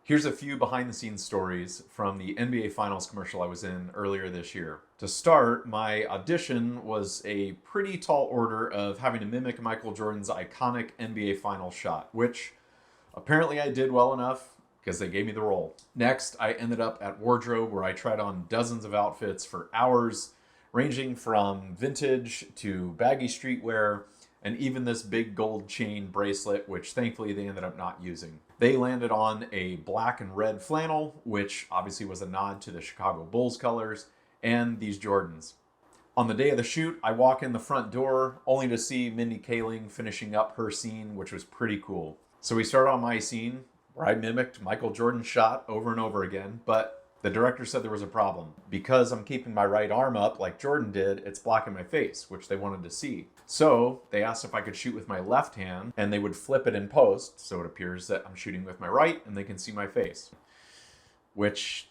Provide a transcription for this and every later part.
Here's a few behind the scenes stories from the NBA Finals commercial I was in earlier this year. To start, my audition was a pretty tall order of having to mimic Michael Jordan's iconic NBA Finals shot, which apparently I did well enough because they gave me the role. Next, I ended up at Wardrobe where I tried on dozens of outfits for hours, ranging from vintage to baggy streetwear, and even this big gold chain bracelet, which thankfully they ended up not using. They landed on a black and red flannel, which obviously was a nod to the Chicago Bulls colors, and these Jordans. On the day of the shoot, I walk in the front door only to see Mindy Kaling finishing up her scene, which was pretty cool. So we start on my scene, where I mimicked Michael Jordan's shot over and over again, but the director said there was a problem. Because I'm keeping my right arm up like Jordan did, it's blocking my face, which they wanted to see. So they asked if I could shoot with my left hand, and they would flip it in post, so it appears that I'm shooting with my right and they can see my face. Which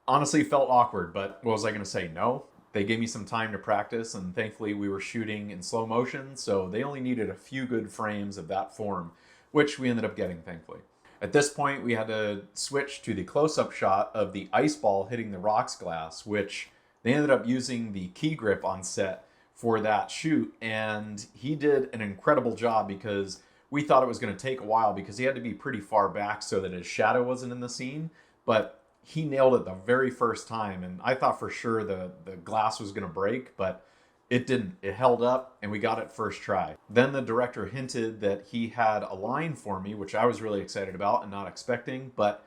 honestly felt awkward, but what was I gonna say? No? They gave me some time to practice, and thankfully we were shooting in slow motion, so they only needed a few good frames of that form, which we ended up getting, thankfully. At this point, we had to switch to the close-up shot of the ice ball hitting the rocks glass, which they ended up using the key grip on set for that shoot, and he did an incredible job because we thought it was going to take a while because he had to be pretty far back so that his shadow wasn't in the scene, but he nailed it the very first time, and I thought for sure the glass was going to break, but it didn't. It held up, and we got it first try. Then the director hinted that he had a line for me, which I was really excited about and not expecting, but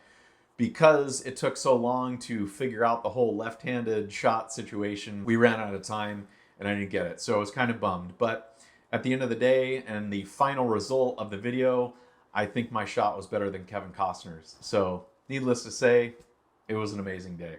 because it took so long to figure out the whole left-handed shot situation, we ran out of time, and I didn't get it. So I was kind of bummed. But at the end of the day, and the final result of the video, I think my shot was better than Kevin Costner's. So needless to say, it was an amazing day.